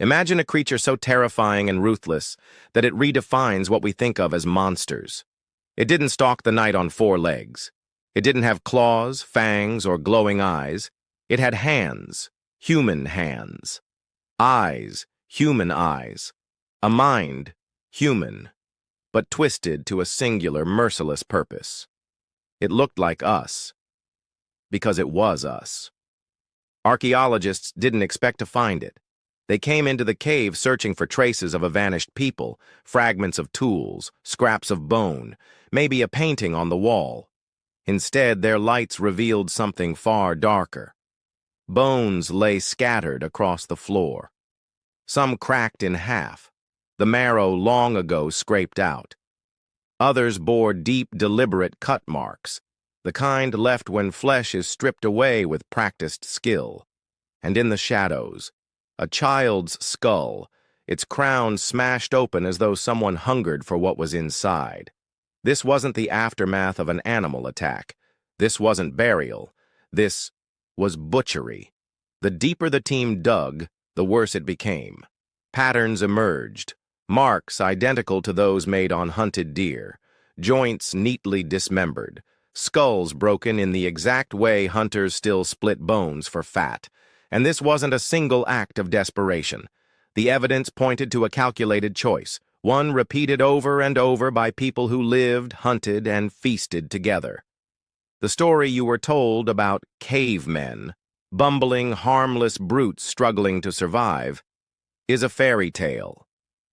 Imagine a creature so terrifying and ruthless that it redefines what we think of as monsters. It didn't stalk the night on four legs. It didn't have claws, fangs, or glowing eyes. It had hands, human hands. Eyes, human eyes. A mind, human, but twisted to a singular, merciless purpose. It looked like us, because it was us. Archaeologists didn't expect to find it. They came into the cave searching for traces of a vanished people, fragments of tools, scraps of bone, maybe a painting on the wall. Instead, their lights revealed something far darker. Bones lay scattered across the floor. Some cracked in half, the marrow long ago scraped out. Others bore deep, deliberate cut marks, the kind left when flesh is stripped away with practiced skill. And in the shadows, a child's skull, its crown smashed open as though someone hungered for what was inside. This wasn't the aftermath of an animal attack. This wasn't burial. This was butchery. The deeper the team dug, the worse it became. Patterns emerged, marks identical to those made on hunted deer, joints neatly dismembered, skulls broken in the exact way hunters still split bones for fat. And this wasn't a single act of desperation. The evidence pointed to a calculated choice, one repeated over and over by people who lived, hunted, and feasted together. The story you were told about cavemen, bumbling, harmless brutes struggling to survive, is a fairy tale.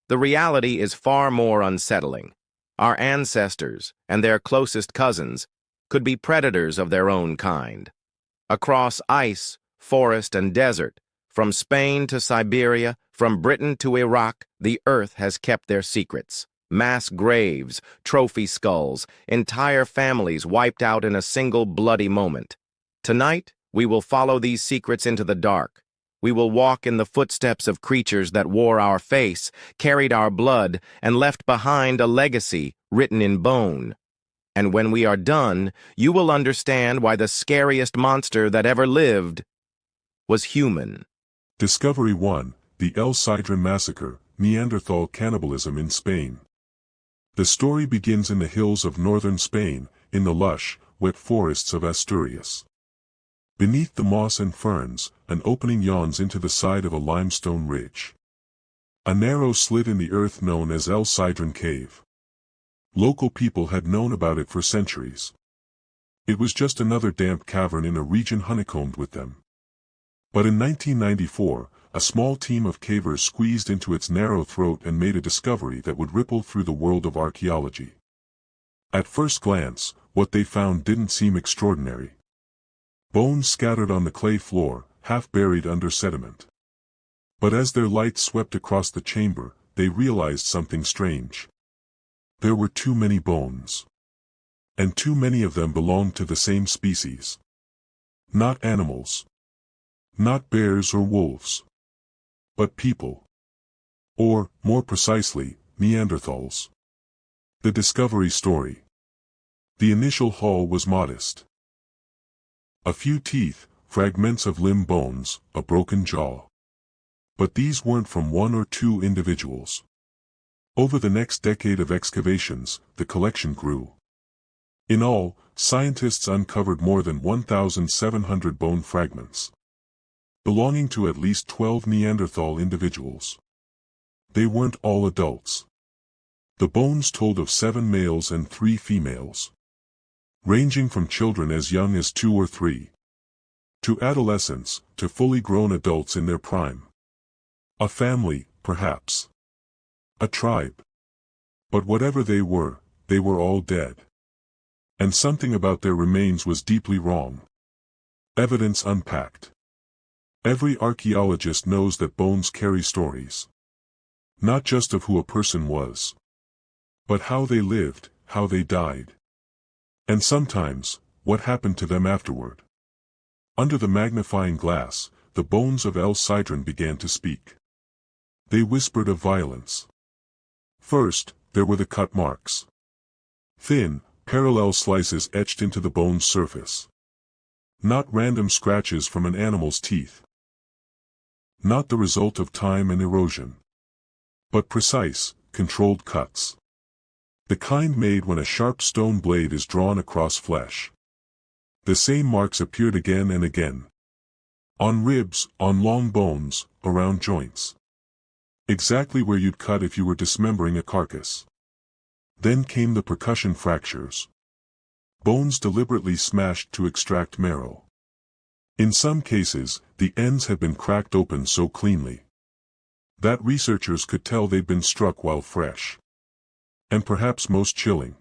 The reality is far more unsettling. Our ancestors and their closest cousins could be predators of their own kind. Across ice, forest, and desert, from Spain to Siberia, from Britain to Iraq, the earth has kept their secrets. Mass graves, trophy skulls, entire families wiped out in a single bloody moment. Tonight, we will follow these secrets into the dark. We will walk in the footsteps of creatures that wore our face, carried our blood, and left behind a legacy written in bone. And when we are done, you will understand why the scariest monster that ever lived was human. Discovery 1, the El Sidrón Massacre, Neanderthal Cannibalism in Spain. The story begins in the hills of northern Spain, in the lush, wet forests of Asturias. Beneath the moss and ferns, an opening yawns into the side of a limestone ridge. A narrow slit in the earth known as El Sidrón Cave. Local people had known about it for centuries. It was just another damp cavern in a region honeycombed with them. But in 1994, a small team of cavers squeezed into its narrow throat and made a discovery that would ripple through the world of archaeology. At first glance, what they found didn't seem extraordinary. Bones scattered on the clay floor, half buried under sediment. But as their light swept across the chamber, they realized something strange. There were too many bones. And too many of them belonged to the same species. Not animals. Not bears or wolves. But people. Or, more precisely, Neanderthals. The discovery story. The initial haul was modest. A few teeth, fragments of limb bones, a broken jaw. But these weren't from one or two individuals. Over the next decade of excavations, the collection grew. In all, scientists uncovered more than 1,700 bone fragments, belonging to at least 12 Neanderthal individuals. They weren't all adults. The bones told of 7 males and 3 females, ranging from children as young as 2 or 3, to adolescents, to fully grown adults in their prime. A family, perhaps. A tribe. But whatever they were all dead. And something about their remains was deeply wrong. Evidence unpacked. Every archaeologist knows that bones carry stories. Not just of who a person was, but how they lived, how they died. And sometimes, what happened to them afterward. Under the magnifying glass, the bones of El Sidrón began to speak. They whispered of violence. First, there were the cut marks. Thin, parallel slices etched into the bone's surface. Not random scratches from an animal's teeth. not the result of time and erosion, but precise, controlled cuts. The kind made when a sharp stone blade is drawn across flesh. The same marks appeared again and again. On ribs, on long bones, around joints. Exactly where you'd cut if you were dismembering a carcass. Then came the percussion fractures. Bones deliberately smashed to extract marrow. In some cases, the ends had been cracked open so cleanly that researchers could tell they'd been struck while fresh. And perhaps most chilling,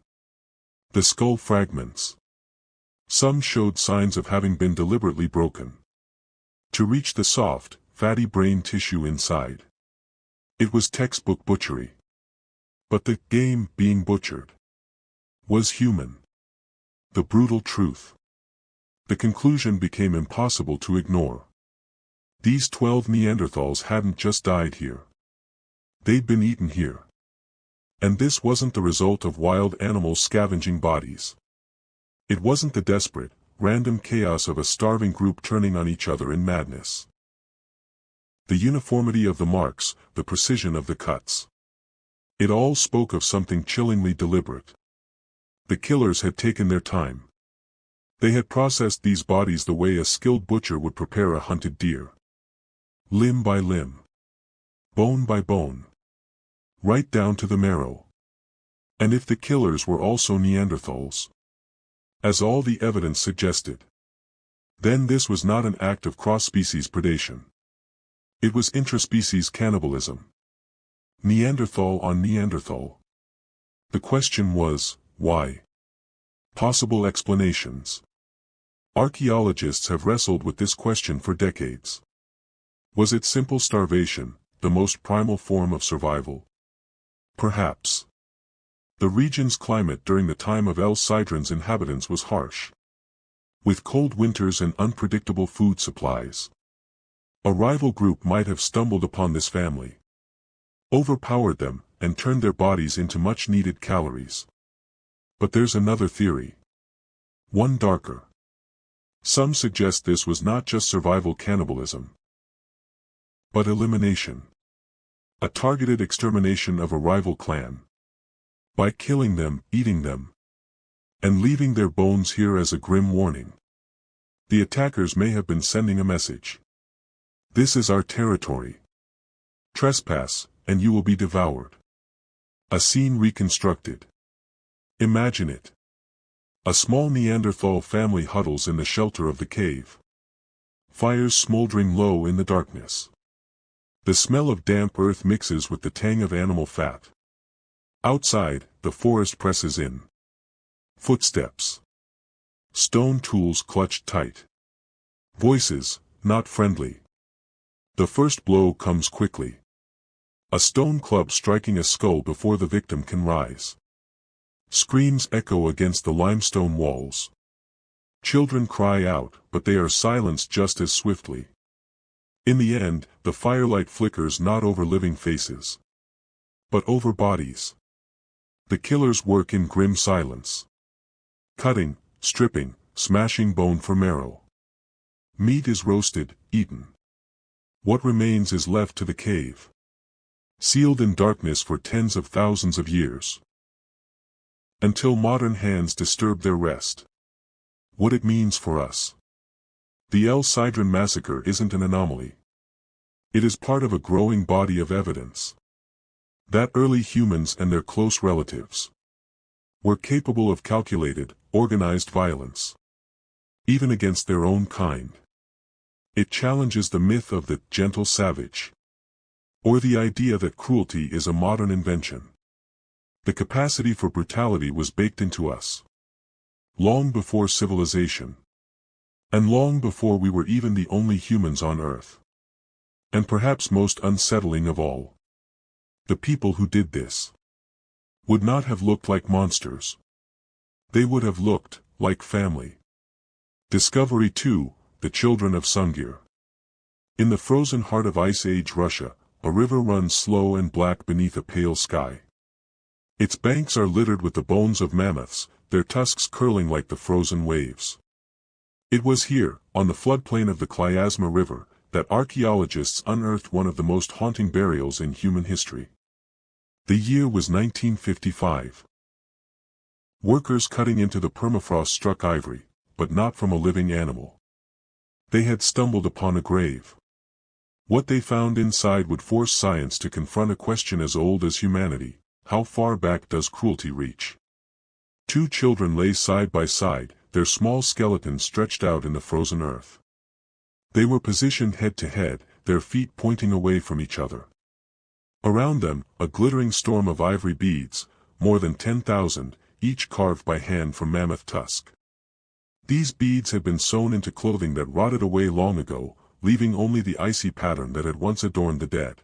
the skull fragments. Some showed signs of having been deliberately broken to reach the soft, fatty brain tissue inside. It was textbook butchery. But the game being butchered was human. The brutal truth. The conclusion became impossible to ignore. These 12 Neanderthals hadn't just died here. They'd been eaten here. And this wasn't the result of wild animals scavenging bodies. It wasn't the desperate, random chaos of a starving group turning on each other in madness. The uniformity of the marks, the precision of the cuts. It all spoke of something chillingly deliberate. The killers had taken their time. They had processed these bodies the way a skilled butcher would prepare a hunted deer. Limb by limb. Bone by bone. Right down to the marrow. And if the killers were also Neanderthals, as all the evidence suggested, then this was not an act of cross-species predation. It was intraspecies cannibalism. Neanderthal on Neanderthal. The question was, why? Possible explanations. Archaeologists have wrestled with this question for decades. Was it simple starvation, the most primal form of survival? Perhaps. The region's climate during the time of El Sidran's inhabitants was harsh, with cold winters and unpredictable food supplies. A rival group might have stumbled upon this family, overpowered them, and turned their bodies into much-needed calories. But there's another theory. One darker. Some suggest this was not just survival cannibalism, but elimination. A targeted extermination of a rival clan. By killing them, eating them, and leaving their bones here as a grim warning. The attackers may have been sending a message. This is our territory. Trespass, and you will be devoured. A scene reconstructed. Imagine it. A small Neanderthal family huddles in the shelter of the cave. Fires smoldering low in the darkness. The smell of damp earth mixes with the tang of animal fat. Outside, the forest presses in. Footsteps. Stone tools clutched tight. Voices, not friendly. The first blow comes quickly. A stone club striking a skull before the victim can rise. Screams echo against the limestone walls. Children cry out, but they are silenced just as swiftly. In the end, the firelight flickers not over living faces, but over bodies. The killers work in grim silence. Cutting, stripping, smashing bone for marrow. Meat is roasted, eaten. What remains is left to the cave. Sealed in darkness for tens of thousands of years. Until modern hands disturb their rest. What it means for us. The El Sidran massacre isn't an anomaly. It is part of a growing body of evidence. That early humans and their close relatives were capable of calculated, organized violence. Even against their own kind. It challenges the myth of the gentle savage. Or the idea that cruelty is a modern invention. The capacity for brutality was baked into us. Long before civilization. And long before we were even the only humans on Earth. And perhaps most unsettling of all. The people who did this would not have looked like monsters. They would have looked like family. Discovery 2, the children of Sungir. In the frozen heart of Ice Age Russia, a river runs slow and black beneath a pale sky. Its banks are littered with the bones of mammoths, their tusks curling like the frozen waves. It was here, on the floodplain of the Klyazma River, that archaeologists unearthed one of the most haunting burials in human history. The year was 1955. Workers cutting into the permafrost struck ivory, but not from a living animal. They had stumbled upon a grave. What they found inside would force science to confront a question as old as humanity: how far back does cruelty reach? Two children lay side by side, their small skeletons stretched out in the frozen earth. They were positioned head to head, their feet pointing away from each other. Around them, a glittering storm of ivory beads, more than 10,000, each carved by hand from mammoth tusk. These beads had been sewn into clothing that rotted away long ago, leaving only the icy pattern that had once adorned the dead.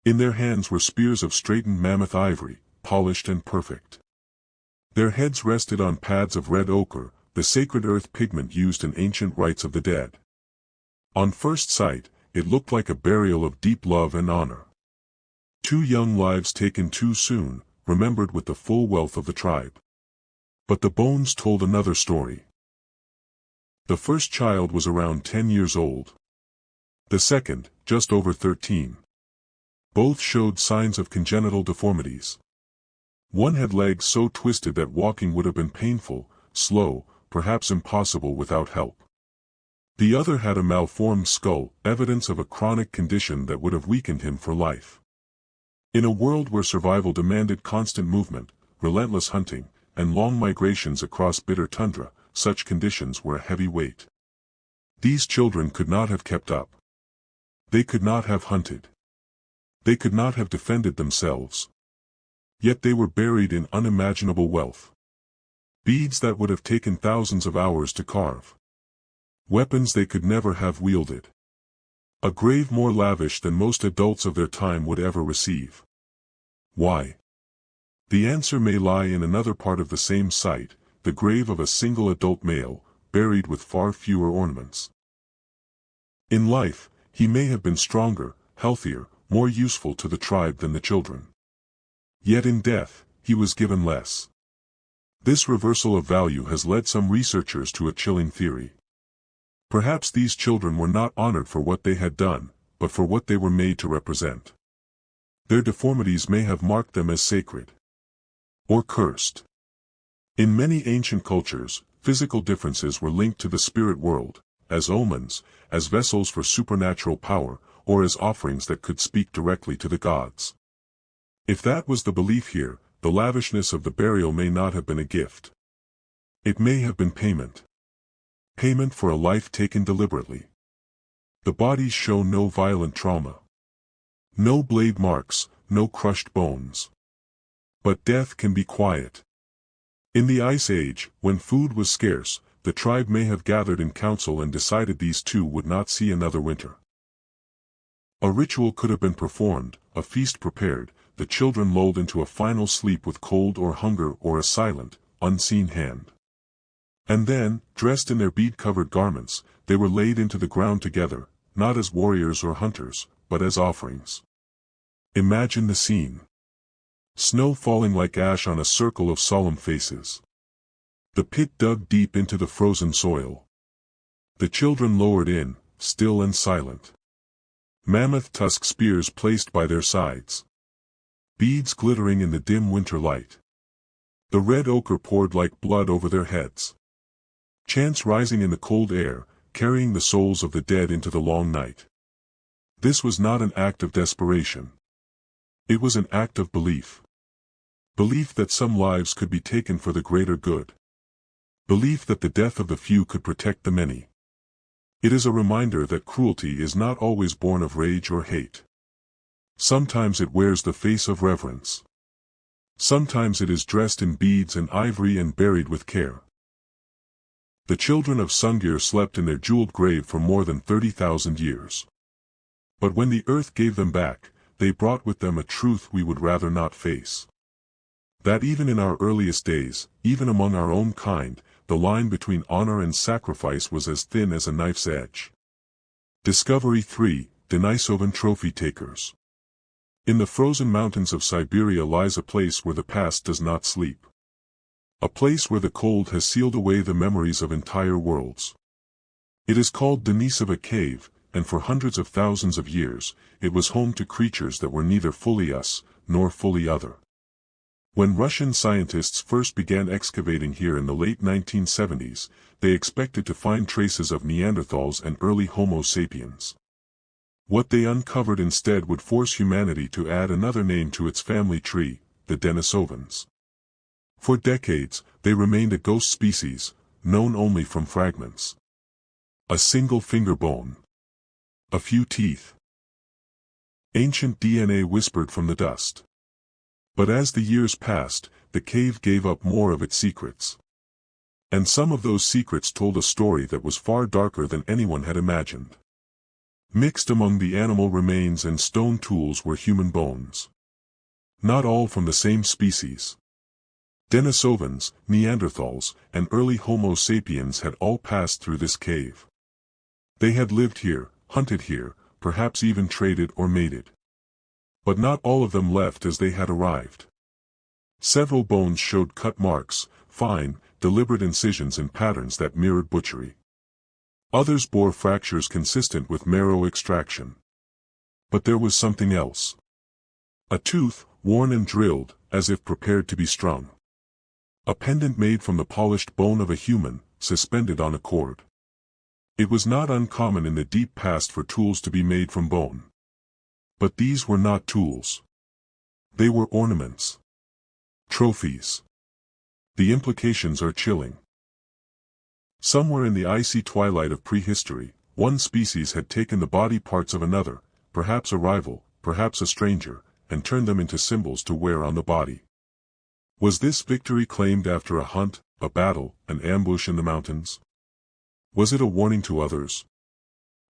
In their hands were spears of straightened mammoth ivory, polished and perfect. Their heads rested on pads of red ochre, the sacred earth pigment used in ancient rites of the dead. On first sight, it looked like a burial of deep love and honor. Two young lives taken too soon, remembered with the full wealth of the tribe. But the bones told another story. The first child was around 10 years old. The second, just over 13. Both showed signs of congenital deformities. One had legs so twisted that walking would have been painful, slow, perhaps impossible without help. The other had a malformed skull, evidence of a chronic condition that would have weakened him for life. In a world where survival demanded constant movement, relentless hunting, and long migrations across bitter tundra, such conditions were a heavy weight. These children could not have kept up. They could not have hunted. They could not have defended themselves. Yet they were buried in unimaginable wealth. Beads that would have taken thousands of hours to carve. Weapons they could never have wielded. A grave more lavish than most adults of their time would ever receive. Why? The answer may lie in another part of the same site, the grave of a single adult male, buried with far fewer ornaments. In life, he may have been stronger, healthier, more useful to the tribe than the children. Yet in death, he was given less. This reversal of value has led some researchers to a chilling theory. Perhaps these children were not honored for what they had done, but for what they were made to represent. Their deformities may have marked them as sacred. Or cursed. In many ancient cultures, physical differences were linked to the spirit world, as omens, as vessels for supernatural power, or as offerings that could speak directly to the gods. If that was the belief here, the lavishness of the burial may not have been a gift. It may have been payment. Payment for a life taken deliberately. The bodies show no violent trauma. No blade marks, no crushed bones. But death can be quiet. In the Ice Age, when food was scarce, the tribe may have gathered in council and decided these two would not see another winter. A ritual could have been performed, a feast prepared, the children lulled into a final sleep with cold or hunger or a silent, unseen hand. And then, dressed in their bead-covered garments, they were laid into the ground together, not as warriors or hunters, but as offerings. Imagine the scene. Snow falling like ash on a circle of solemn faces. The pit dug deep into the frozen soil. The children lowered in, still and silent. Mammoth tusk spears placed by their sides. Beads glittering in the dim winter light. The red ochre poured like blood over their heads. Chants rising in the cold air, carrying the souls of the dead into the long night. This was not an act of desperation. It was an act of belief. Belief that some lives could be taken for the greater good. Belief that the death of the few could protect the many. It is a reminder that cruelty is not always born of rage or hate. Sometimes it wears the face of reverence. Sometimes it is dressed in beads and ivory and buried with care. The children of Sungir slept in their jeweled grave for more than 30,000 years. But when the earth gave them back, they brought with them a truth we would rather not face. That even in our earliest days, even among our own kind, the line between honor and sacrifice was as thin as a knife's edge. Discovery 3: Denisovan Trophy Takers. In the frozen mountains of Siberia lies a place where the past does not sleep. A place where the cold has sealed away the memories of entire worlds. It is called Denisova Cave, and for hundreds of thousands of years, it was home to creatures that were neither fully us, nor fully other. When Russian scientists first began excavating here in the late 1970s, they expected to find traces of Neanderthals and early Homo sapiens. What they uncovered instead would force humanity to add another name to its family tree, the Denisovans. For decades, they remained a ghost species, known only from fragments. A single finger bone. A few teeth. Ancient DNA whispered from the dust. But as the years passed, the cave gave up more of its secrets. And some of those secrets told a story that was far darker than anyone had imagined. Mixed among the animal remains and stone tools were human bones. Not all from the same species. Denisovans, Neanderthals, and early Homo sapiens had all passed through this cave. They had lived here, hunted here, perhaps even traded or mated. But not all of them left as they had arrived. Several bones showed cut marks, fine, deliberate incisions and patterns that mirrored butchery. Others bore fractures consistent with marrow extraction. But there was something else. A tooth, worn and drilled, as if prepared to be strung. A pendant made from the polished bone of a human, suspended on a cord. It was not uncommon in the deep past for tools to be made from bone. But these were not tools. They were ornaments. Trophies. The implications are chilling. Somewhere in the icy twilight of prehistory, one species had taken the body parts of another, perhaps a rival, perhaps a stranger, and turned them into symbols to wear on the body. Was this victory claimed after a hunt, a battle, an ambush in the mountains? Was it a warning to others?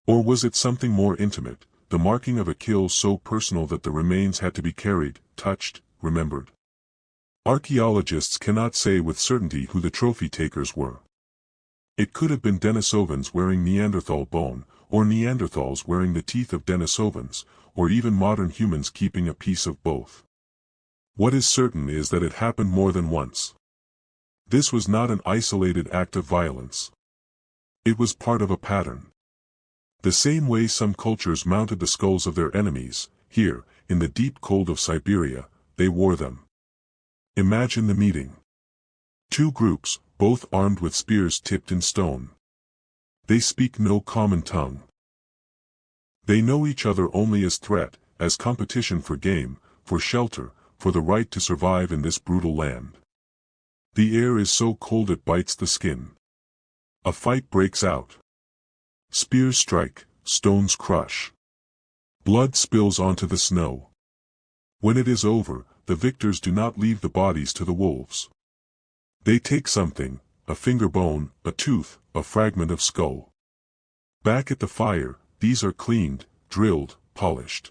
Or was it something more intimate, the marking of a kill so personal that the remains had to be carried, touched, remembered? Archaeologists cannot say with certainty who the trophy takers were. It could have been Denisovans wearing Neanderthal bone, or Neanderthals wearing the teeth of Denisovans, or even modern humans keeping a piece of both. What is certain is that it happened more than once. This was not an isolated act of violence. It was part of a pattern. The same way some cultures mounted the skulls of their enemies, here, in the deep cold of Siberia, they wore them. Imagine the meeting. Two groups, both armed with spears tipped in stone. They speak no common tongue. They know each other only as threat, as competition for game, for shelter, for the right to survive in this brutal land. The air is so cold it bites the skin. A fight breaks out. Spears strike, stones crush. Blood spills onto the snow. When it is over, the victors do not leave the bodies to the wolves. They take something, a finger bone, a tooth, a fragment of skull. Back at the fire, these are cleaned, drilled, polished.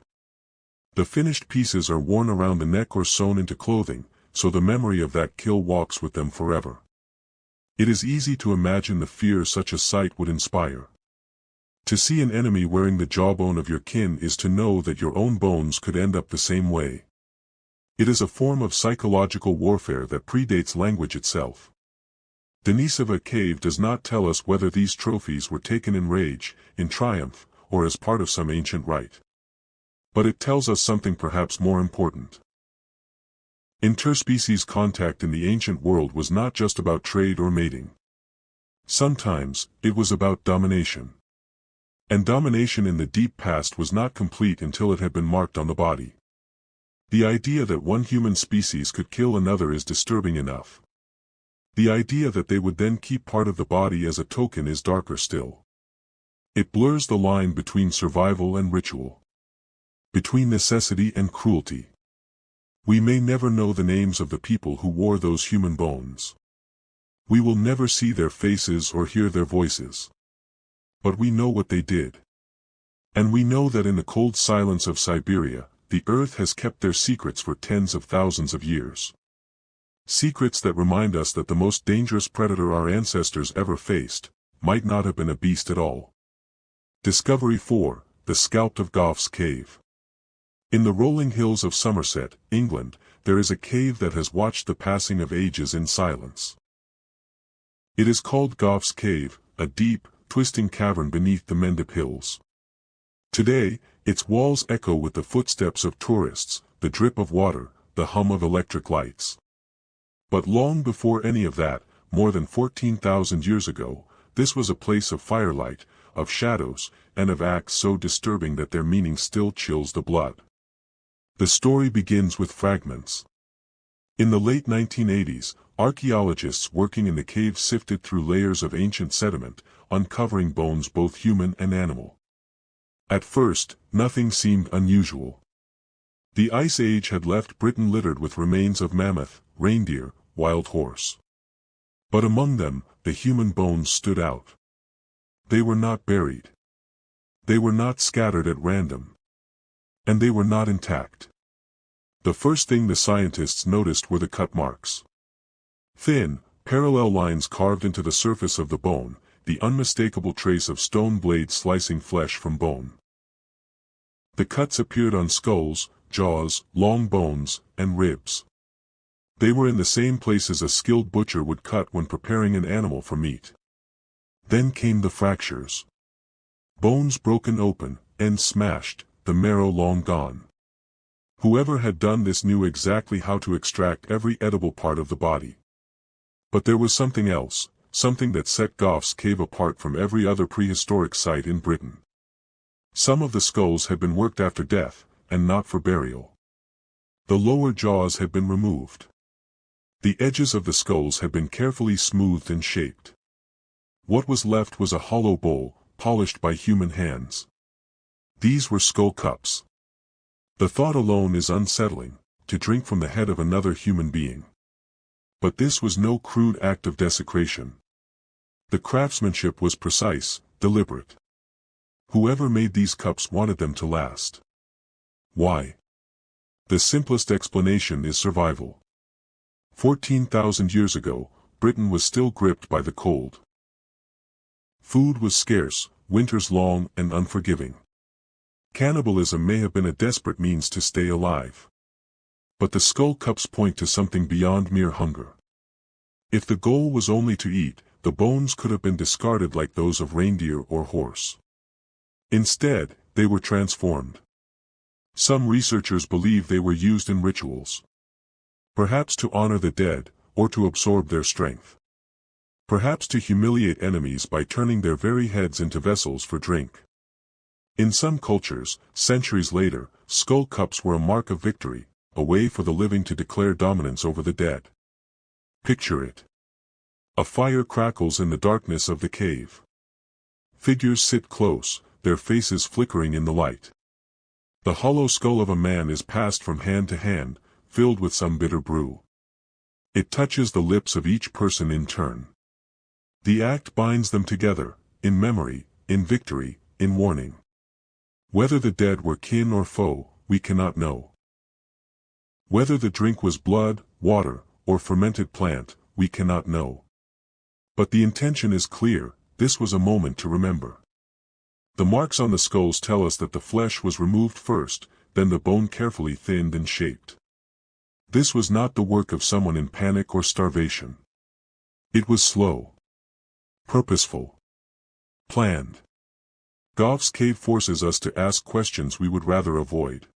The finished pieces are worn around the neck or sewn into clothing, so the memory of that kill walks with them forever. It is easy to imagine the fear such a sight would inspire. To see an enemy wearing the jawbone of your kin is to know that your own bones could end up the same way. It is a form of psychological warfare that predates language itself. Denisova Cave does not tell us whether these trophies were taken in rage, in triumph, or as part of some ancient rite. But it tells us something perhaps more important. Interspecies contact in the ancient world was not just about trade or mating. Sometimes, it was about domination. And domination in the deep past was not complete until it had been marked on the body. The idea that one human species could kill another is disturbing enough. The idea that they would then keep part of the body as a token is darker still. It blurs the line between survival and ritual. Between necessity and cruelty. We may never know the names of the people who wore those human bones. We will never see their faces or hear their voices. But we know what they did. And we know that in the cold silence of Siberia, the earth has kept their secrets for tens of thousands of years. Secrets that remind us that the most dangerous predator our ancestors ever faced might not have been a beast at all. Discovery 4, the Scalp of Gough's Cave. In the rolling hills of Somerset, England, there is a cave that has watched the passing of ages in silence. It is called Gough's Cave, a deep, twisting cavern beneath the Mendip Hills. Today, its walls echo with the footsteps of tourists, the drip of water, the hum of electric lights. But long before any of that, more than 14,000 years ago, this was a place of firelight, of shadows, and of acts so disturbing that their meaning still chills the blood. The story begins with fragments. In the late 1980s, archaeologists working in the cave sifted through layers of ancient sediment, uncovering bones both human and animal. At first, nothing seemed unusual. The Ice Age had left Britain littered with remains of mammoth, reindeer, wild horse. But among them, the human bones stood out. They were not buried. They were not scattered at random. And they were not intact. The first thing the scientists noticed were the cut marks. Thin, parallel lines carved into the surface of the bone, the unmistakable trace of stone blades slicing flesh from bone. The cuts appeared on skulls, jaws, long bones, and ribs. They were in the same places a skilled butcher would cut when preparing an animal for meat. Then came the fractures. Bones broken open, ends smashed, the marrow long gone. Whoever had done this knew exactly how to extract every edible part of the body. But there was something else, something that set Gough's cave apart from every other prehistoric site in Britain. Some of the skulls had been worked after death, and not for burial. The lower jaws had been removed. The edges of the skulls had been carefully smoothed and shaped. What was left was a hollow bowl, polished by human hands. These were skull cups. The thought alone is unsettling, to drink from the head of another human being. But this was no crude act of desecration. The craftsmanship was precise, deliberate. Whoever made these cups wanted them to last. Why? The simplest explanation is survival. 14,000 years ago, Britain was still gripped by the cold. Food was scarce, winters long and unforgiving. Cannibalism may have been a desperate means to stay alive. But the skull cups point to something beyond mere hunger. If the goal was only to eat, the bones could have been discarded like those of reindeer or horse. Instead, they were transformed. Some researchers believe they were used in rituals. Perhaps to honor the dead, or to absorb their strength. Perhaps to humiliate enemies by turning their very heads into vessels for drink. In some cultures, centuries later, skull cups were a mark of victory, a way for the living to declare dominance over the dead. Picture it. A fire crackles in the darkness of the cave. Figures sit close, their faces flickering in the light. The hollow skull of a man is passed from hand to hand, filled with some bitter brew. It touches the lips of each person in turn. The act binds them together, in memory, in victory, in warning. Whether the dead were kin or foe, we cannot know. Whether the drink was blood, water, or fermented plant, we cannot know. But the intention is clear, this was a moment to remember. The marks on the skulls tell us that the flesh was removed first, then the bone carefully thinned and shaped. This was not the work of someone in panic or starvation. It was slow. Purposeful. Planned. Gough's cave forces us to ask questions we would rather avoid.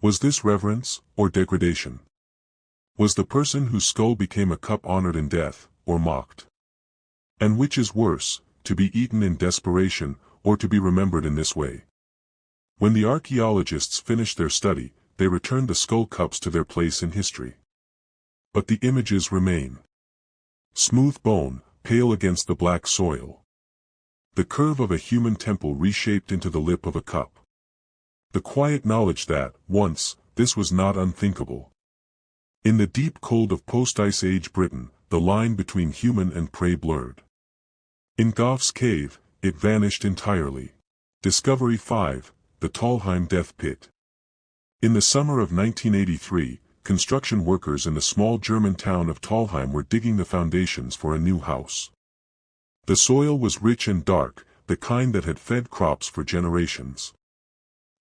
Was this reverence, or degradation? Was the person whose skull became a cup honored in death, or mocked? And which is worse, to be eaten in desperation, or to be remembered in this way? When the archaeologists finished their study, they returned the skull cups to their place in history. But the images remain. Smooth bone, pale against the black soil. The curve of a human temple reshaped into the lip of a cup. The quiet knowledge that, once, this was not unthinkable. In the deep cold of post-Ice Age Britain, the line between human and prey blurred. In Gough's cave, it vanished entirely. Discovery 5, the Talheim Death Pit. In the summer of 1983, construction workers in the small German town of Talheim were digging the foundations for a new house. The soil was rich and dark, the kind that had fed crops for generations.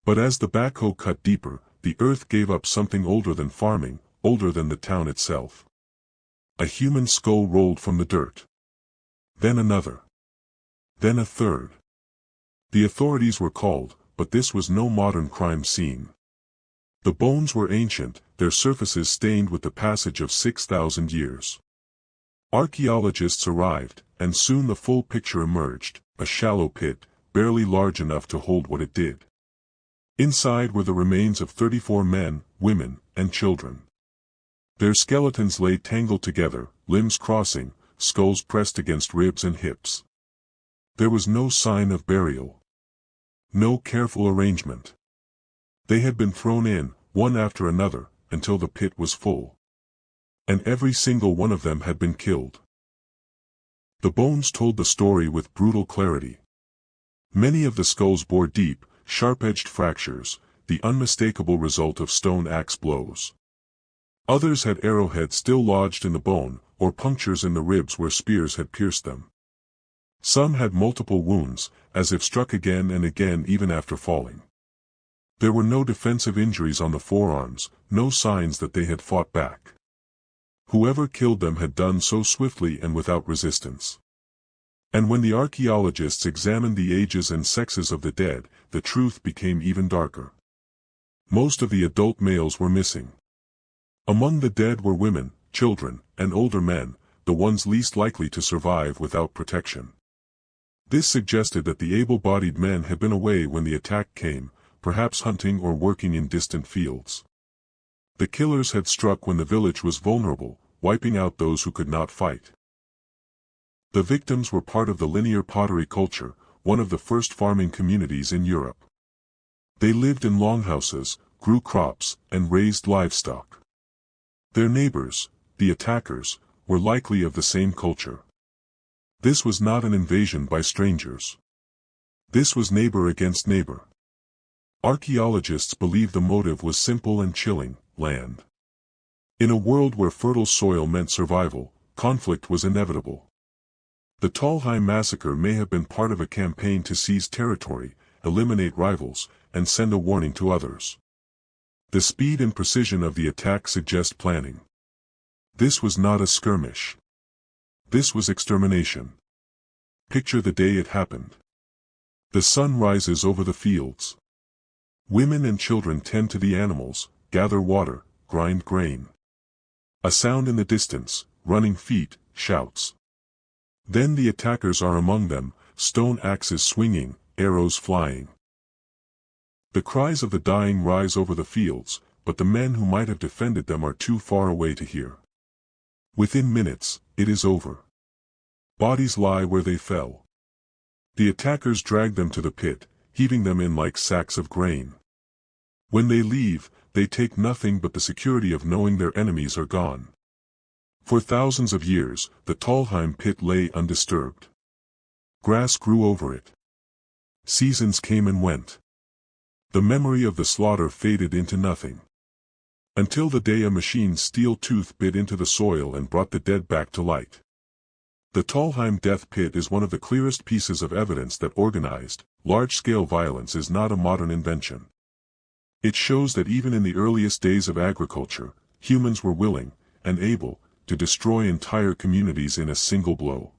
But as the backhoe cut deeper, the earth gave up something older than farming, older than the town itself. A human skull rolled from the dirt. Then another. Then a third. The authorities were called, but this was no modern crime scene. The bones were ancient, their surfaces stained with the passage of 6,000 years. Archaeologists arrived, and soon the full picture emerged, a shallow pit, barely large enough to hold what it did. Inside were the remains of 34 men, women, and children. Their skeletons lay tangled together, limbs crossing, skulls pressed against ribs and hips. There was no sign of burial. No careful arrangement. They had been thrown in, one after another, until the pit was full. And every single one of them had been killed. The bones told the story with brutal clarity. Many of the skulls bore deep, sharp-edged fractures, the unmistakable result of stone axe blows. Others had arrowheads still lodged in the bone, or punctures in the ribs where spears had pierced them. Some had multiple wounds, as if struck again and again even after falling. There were no defensive injuries on the forearms, no signs that they had fought back. Whoever killed them had done so swiftly and without resistance. And when the archaeologists examined the ages and sexes of the dead, the truth became even darker. Most of the adult males were missing. Among the dead were women, children, and older men, the ones least likely to survive without protection. This suggested that the able-bodied men had been away when the attack came, perhaps hunting or working in distant fields. The killers had struck when the village was vulnerable, wiping out those who could not fight. The victims were part of the linear pottery culture, one of the first farming communities in Europe. They lived in longhouses, grew crops, and raised livestock. Their neighbors, the attackers, were likely of the same culture. This was not an invasion by strangers. This was neighbor against neighbor. Archaeologists believe the motive was simple and chilling: land. In a world where fertile soil meant survival, conflict was inevitable. The Talheim massacre may have been part of a campaign to seize territory, eliminate rivals, and send a warning to others. The speed and precision of the attack suggest planning. This was not a skirmish. This was extermination. Picture the day it happened. The sun rises over the fields. Women and children tend to the animals, gather water, grind grain. A sound in the distance, running feet, shouts. Then the attackers are among them, stone axes swinging, arrows flying. The cries of the dying rise over the fields, but the men who might have defended them are too far away to hear. Within minutes, it is over. Bodies lie where they fell. The attackers drag them to the pit, heaving them in like sacks of grain. When they leave, they take nothing but the security of knowing their enemies are gone. For thousands of years, the Talheim pit lay undisturbed. Grass grew over it. Seasons came and went. The memory of the slaughter faded into nothing. Until the day a machine's steel tooth bit into the soil and brought the dead back to light. The Talheim death pit is one of the clearest pieces of evidence that organized, large-scale violence is not a modern invention. It shows that even in the earliest days of agriculture, humans were willing, and able, to destroy entire communities in a single blow.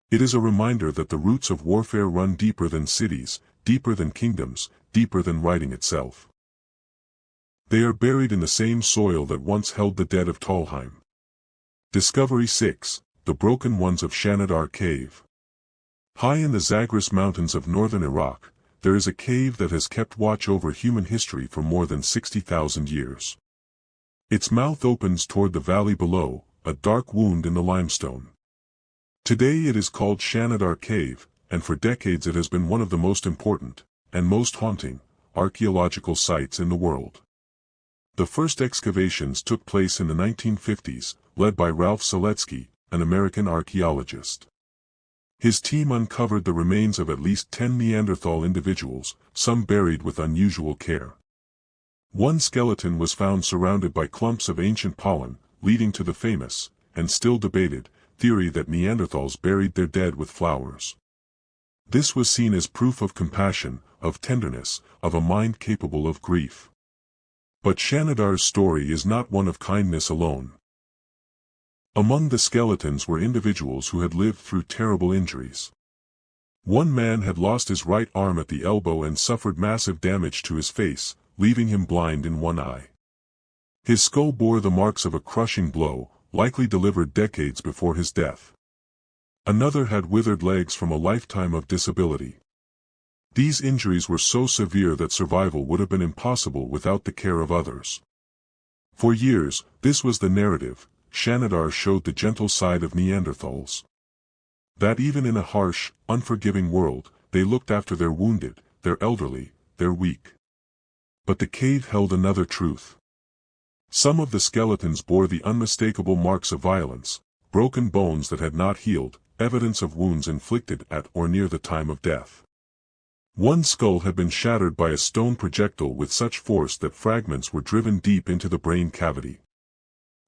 It is a reminder that the roots of warfare run deeper than cities, deeper than kingdoms, deeper than writing itself. They are buried in the same soil that once held the dead of Talheim. Discovery 6, the broken ones of Shanidar Cave. High in the Zagros Mountains of northern Iraq, there is a cave that has kept watch over human history for more than 60,000 years. Its mouth opens toward the valley below, a dark wound in the limestone. Today it is called Shanidar Cave, and for decades it has been one of the most important, and most haunting, archaeological sites in the world. The first excavations took place in the 1950s, led by Ralph Seletsky, an American archaeologist. His team uncovered the remains of at least 10 Neanderthal individuals, some buried with unusual care. One skeleton was found surrounded by clumps of ancient pollen, leading to the famous, and still debated, theory that Neanderthals buried their dead with flowers. This was seen as proof of compassion, of tenderness, of a mind capable of grief. But Shanidar's story is not one of kindness alone. Among the skeletons were individuals who had lived through terrible injuries. One man had lost his right arm at the elbow and suffered massive damage to his face, leaving him blind in one eye. His skull bore the marks of a crushing blow, likely delivered decades before his death. Another had withered legs from a lifetime of disability. These injuries were so severe that survival would have been impossible without the care of others. For years, this was the narrative. Shanidar showed the gentle side of Neanderthals. That even in a harsh, unforgiving world, they looked after their wounded, their elderly, their weak. But the cave held another truth. Some of the skeletons bore the unmistakable marks of violence, broken bones that had not healed, evidence of wounds inflicted at or near the time of death. One skull had been shattered by a stone projectile with such force that fragments were driven deep into the brain cavity.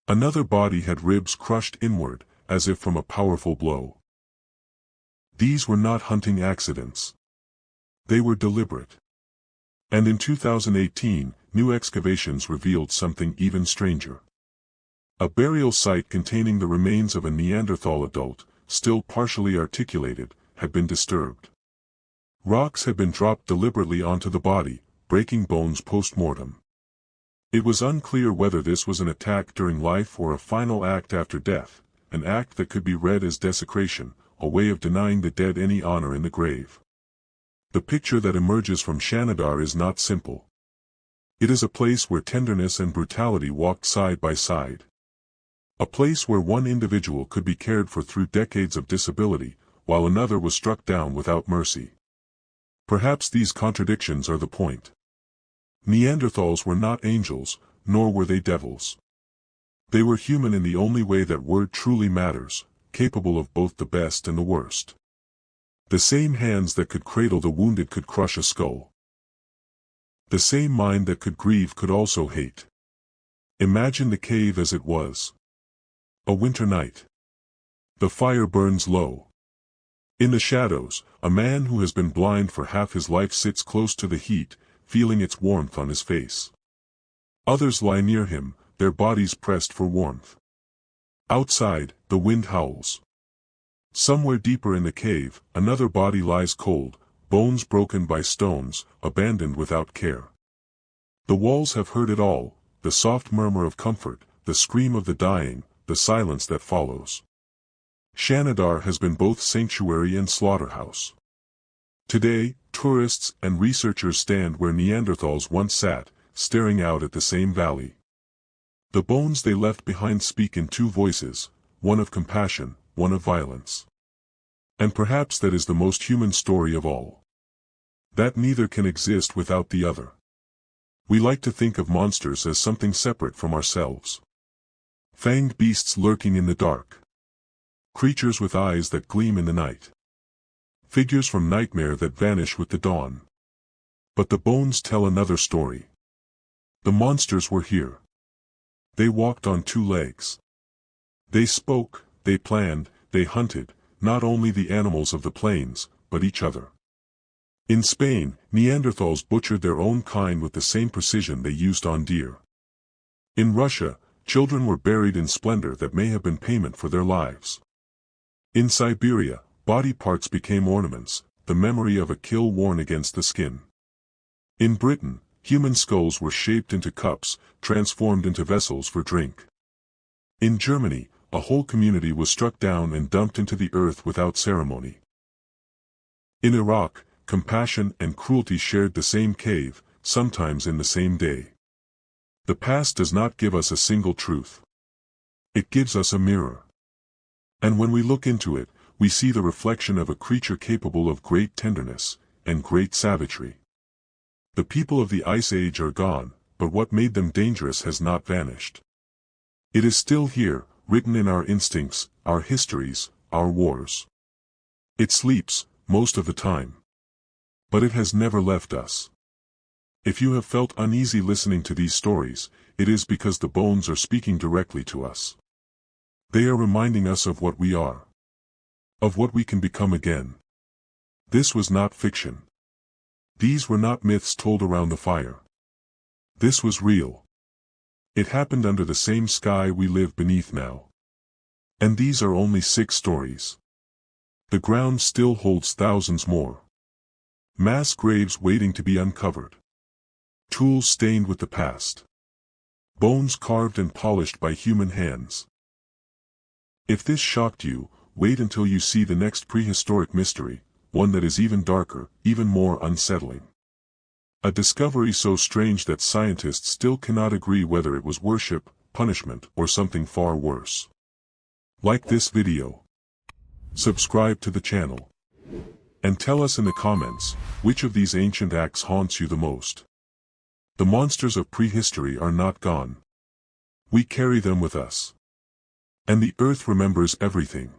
Another body had ribs crushed inward, as if from a powerful blow. These were not hunting accidents. They were deliberate. And in 2018, new excavations revealed something even stranger. A burial site containing the remains of a Neanderthal adult, still partially articulated, had been disturbed. Rocks had been dropped deliberately onto the body, breaking bones post-mortem. It was unclear whether this was an attack during life or a final act after death, an act that could be read as desecration, a way of denying the dead any honor in the grave. The picture that emerges from Shanidar is not simple. It is a place where tenderness and brutality walked side by side. A place where one individual could be cared for through decades of disability, while another was struck down without mercy. Perhaps these contradictions are the point. Neanderthals were not angels, nor were they devils. They were human in the only way that word truly matters, capable of both the best and the worst. The same hands that could cradle the wounded could crush a skull. The same mind that could grieve could also hate. Imagine the cave as it was. A winter night. The fire burns low. In the shadows, a man who has been blind for half his life sits close to the heat, feeling its warmth on his face. Others lie near him, their bodies pressed for warmth. Outside, the wind howls. Somewhere deeper in the cave, another body lies cold, bones broken by stones, abandoned without care. The walls have heard it all, the soft murmur of comfort, the scream of the dying, the silence that follows. Shanidar has been both sanctuary and slaughterhouse. Today, tourists and researchers stand where Neanderthals once sat, staring out at the same valley. The bones they left behind speak in two voices, one of compassion, one of violence. And perhaps that is the most human story of all. That neither can exist without the other. We like to think of monsters as something separate from ourselves. Fanged beasts lurking in the dark. Creatures with eyes that gleam in the night. Figures from nightmare that vanish with the dawn. But the bones tell another story. The monsters were here. They walked on two legs. They spoke, they planned, they hunted, not only the animals of the plains, but each other. In Spain, Neanderthals butchered their own kind with the same precision they used on deer. In Russia, children were buried in splendor that may have been payment for their lives. In Siberia, body parts became ornaments, the memory of a kill worn against the skin. In Britain, human skulls were shaped into cups, transformed into vessels for drink. In Germany, a whole community was struck down and dumped into the earth without ceremony. In Iraq, compassion and cruelty shared the same cave, sometimes in the same day. The past does not give us a single truth. It gives us a mirror. And when we look into it, we see the reflection of a creature capable of great tenderness, and great savagery. The people of the Ice Age are gone, but what made them dangerous has not vanished. It is still here, written in our instincts, our histories, our wars. It sleeps, most of the time. But it has never left us. If you have felt uneasy listening to these stories, it is because the bones are speaking directly to us. They are reminding us of what we are. Of what we can become again. This was not fiction. These were not myths told around the fire. This was real. It happened under the same sky we live beneath now. And these are only 6 stories. The ground still holds thousands more. Mass graves waiting to be uncovered. Tools stained with the past. Bones carved and polished by human hands. If this shocked you, wait until you see the next prehistoric mystery, one that is even darker, even more unsettling. A discovery so strange that scientists still cannot agree whether it was worship, punishment, or something far worse. Like this video. Subscribe to the channel. And tell us in the comments, which of these ancient acts haunts you the most. The monsters of prehistory are not gone. We carry them with us. And the earth remembers everything.